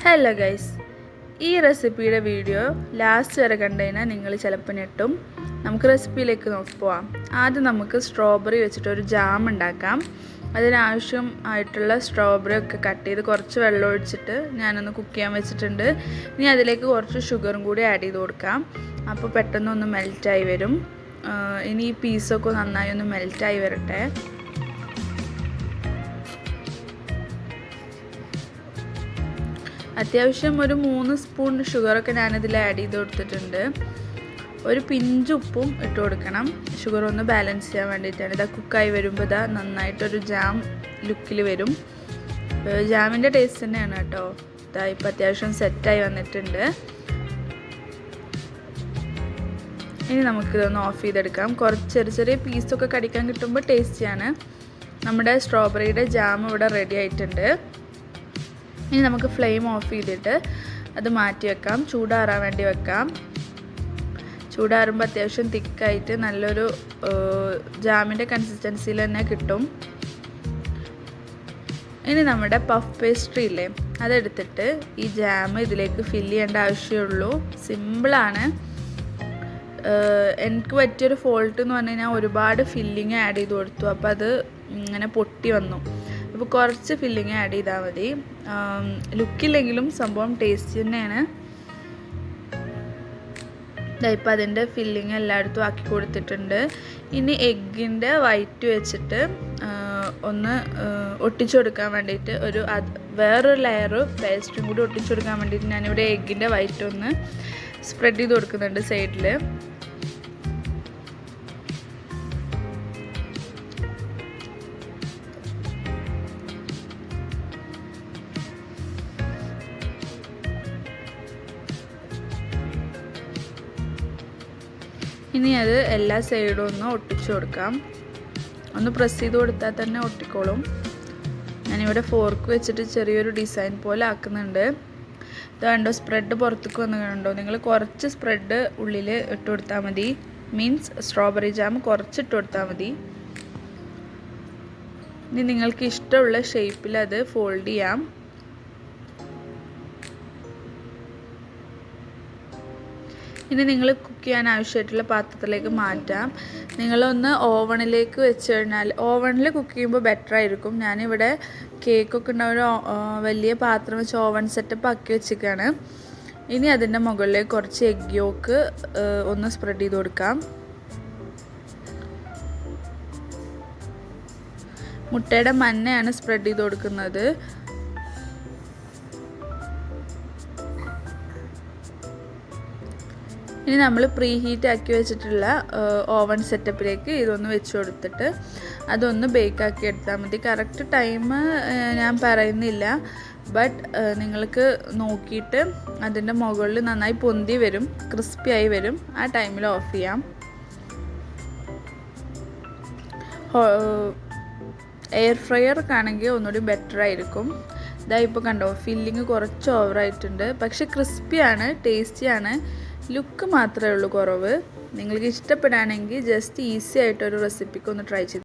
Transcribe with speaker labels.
Speaker 1: Hello guys, ഈ റെസിപ്പിയുടെ video last വരെ കണ്ടുകഴിഞ്ഞാൽ നിങ്ങൾ ചിലപ്പോൾ ഞെട്ടും. നമുക്ക് റെസിപ്പിയിലേക്ക് പോവാം. ആദ്യം നമുക്ക് സ്ട്രോബെറി വെച്ചിട്ടൊരു ജാം ഉണ്ടാക്കാം. അതിനാവശ്യമായിട്ടുള്ള സ്ട്രോബെറി ഒക്കെ കട്ട് ചെയ്ത് കുറച്ച് വെള്ളം ഒഴിച്ചിട്ട് ഞാനൊന്ന് കുക്ക് ചെയ്യാൻ വെച്ചിട്ടുണ്ട്. ഇനി അതിലേക്ക് കുറച്ച് ഷുഗറും കൂടി ആഡ് ചെയ്ത് കൊടുക്കാം. അപ്പോൾ പെട്ടെന്നൊന്ന് മെൽറ്റായി വരും. ഇനി ഈ പീസൊക്കെ നന്നായി ഒന്ന് മെൽറ്റായി വരട്ടെ. അത്യാവശ്യം ഒരു 3 സ്പൂൺ ഷുഗറൊക്കെ ഞാനിതിൽ ആഡ് ചെയ്ത് കൊടുത്തിട്ടുണ്ട്. ഒരു പിഞ്ച് ഉപ്പും ഇട്ട് കൊടുക്കണം, ഷുഗർ ഒന്ന് ബാലൻസ് ചെയ്യാൻ വേണ്ടിയിട്ടാണ്. ഇതാ കുക്കായി വരുമ്പോൾ ഇതാ നന്നായിട്ടൊരു ജാം ലുക്കിൽ വരും. ജാമിൻ്റെ ടേസ്റ്റ് തന്നെയാണ് കേട്ടോ. ഇതാ ഇപ്പോൾ അത്യാവശ്യം സെറ്റായി വന്നിട്ടുണ്ട്. ഇനി നമുക്കിതൊന്ന് ഓഫ് ചെയ്തെടുക്കാം. കുറച്ച് ചെറിയ ചെറിയ പീസൊക്കെ കടിക്കാൻ കിട്ടുമ്പോൾ ടേസ്റ്റിയാണ്. നമ്മുടെ സ്ട്രോബെറിയുടെ ജാം ഇവിടെ റെഡി ആയിട്ടുണ്ട്. ഇനി നമുക്ക് ഫ്ലെയിം ഓഫ് ചെയ്തിട്ട് അത് മാറ്റി വെക്കാം, ചൂടാറാൻ വേണ്ടി വെക്കാം. ചൂടാറുമ്പോൾ അത്യാവശ്യം തിക്കായിട്ട് നല്ലൊരു ജാമിൻ്റെ കൺസിസ്റ്റൻസിയിൽ തന്നെ കിട്ടും. ഇനി നമ്മുടെ പഫ് പേസ്ട്രി ഇല്ലേ, അതെടുത്തിട്ട് ഈ ജാം ഇതിലേക്ക് ഫില്ല് ചെയ്യേണ്ട ആവശ്യമുള്ളൂ. സിമ്പിളാണ്. എനിക്ക് പറ്റിയൊരു ഫോൾട്ട് എന്ന് പറഞ്ഞു കഴിഞ്ഞാൽ ഒരുപാട് ഫില്ലിങ് ആഡ് ചെയ്ത് കൊടുത്തു. അപ്പോൾ അത് ഇങ്ങനെ പൊട്ടി വന്നു. അപ്പോൾ കുറച്ച് ഫില്ലിങ് ആഡ് ചെയ്താൽ മതി. ലുക്കില്ലെങ്കിലും സംഭവം ടേസ്റ്റ് തന്നെയാണ്. ഇപ്പോൾ അതിൻ്റെ ഫില്ലിങ് എല്ലായിടത്തും ആക്കി കൊടുത്തിട്ടുണ്ട്. ഇനി എഗ്ഗിൻ്റെ വൈറ്റ് വെച്ചിട്ട് ഒന്ന് ഒട്ടിച്ചു കൊടുക്കാൻ വേണ്ടിയിട്ട് വേറൊരു ലെയർ പേസ്റ്റും കൂടി ഒട്ടിച്ചു കൊടുക്കാൻ വേണ്ടിയിട്ട് ഞാനിവിടെ എഗ്ഗിൻ്റെ വൈറ്റ് ഒന്ന് സ്പ്രെഡ് ചെയ്ത് കൊടുക്കുന്നുണ്ട് സൈഡിൽ. ഇനി അത് എല്ലാ സൈഡും ഒന്ന് ഒട്ടിച്ചു കൊടുക്കാം. ഒന്ന് പ്രസ് ചെയ്ത് കൊടുത്താൽ തന്നെ ഒട്ടിക്കോളും. ഞാനിവിടെ ഫോർക്ക് വെച്ചിട്ട് ചെറിയൊരു ഡിസൈൻ പോലെ ആക്കുന്നുണ്ട്. ഇത് കണ്ടോ, സ്പ്രെഡ് പുറത്തേക്ക് വന്ന് കണ്ടോ. നിങ്ങൾ കുറച്ച് സ്പ്രെഡ് ഉള്ളിൽ ഇട്ട് കൊടുത്താൽ മതി. മീൻസ് സ്ട്രോബെറി ജാം കുറച്ച് ഇട്ട് കൊടുത്താൽ മതി. ഇനി നിങ്ങൾക്ക് ഇഷ്ടമുള്ള ഷേപ്പിൽ അത് ഫോൾഡ് ചെയ്യാം. ഇനി നിങ്ങൾ കുക്ക് ചെയ്യാൻ ആവശ്യമായിട്ടുള്ള പാത്രത്തിലേക്ക് മാറ്റാം. നിങ്ങളൊന്ന് ഓവണിലേക്ക് വെച്ച് കഴിഞ്ഞാൽ ഓവണിൽ കുക്ക് ചെയ്യുമ്പോൾ ബെറ്റർ ആയിരിക്കും. ഞാനിവിടെ കേക്കൊക്കെ ഉണ്ടാവുന്ന വലിയ പാത്രം വെച്ച് ഓവൻ സെറ്റപ്പ് ആക്കി വെച്ചിരിക്കുകയാണ്. ഇനി അതിൻ്റെ മുകളിലേക്ക് കുറച്ച് എഗ് യോക്ക് ഒന്ന് സ്പ്രെഡ് ചെയ്ത് കൊടുക്കാം. മുട്ടയുടെ മഞ്ഞയാണ് സ്പ്രെഡ് ചെയ്ത് കൊടുക്കുന്നത്. ഇനി നമ്മൾ പ്രീ ഹീറ്റ് ആക്കി വെച്ചിട്ടുള്ള ഓവൻ സെറ്റപ്പിലേക്ക് ഇതൊന്ന് വെച്ച് കൊടുത്തിട്ട് അതൊന്ന് ബേക്കാക്കി എടുത്താൽ മതി. കറക്റ്റ് ടൈം ഞാൻ പറയുന്നില്ല, ബട്ട് നിങ്ങൾക്ക് നോക്കിയിട്ട് അതിൻ്റെ മുകളിൽ നന്നായി പൊന്തി വരും, ക്രിസ്പി ആയി വരും. ആ ടൈമിൽ ഓഫ് ചെയ്യാം. എയർ ഫ്രയർക്കാണെങ്കിൽ ഒന്നുകൂടി ബെറ്റർ ആയിരിക്കും. ഇതാ ഇപ്പോൾ കണ്ടോ, ഫില്ലിങ് കുറച്ച് ഓവറായിട്ടുണ്ട്. പക്ഷെ ക്രിസ്പിയാണ്, ടേസ്റ്റിയാണ്. ലുക്ക് മാത്രമേ ഉള്ളൂ കുറവ്. നിങ്ങൾക്ക് ഇഷ്ടപ്പെടുകയാണെങ്കിൽ ജസ്റ്റ് ഈസി ആയിട്ടൊരു റെസിപ്പിക്ക് ഒന്ന് ട്രൈ ചെയ്ത്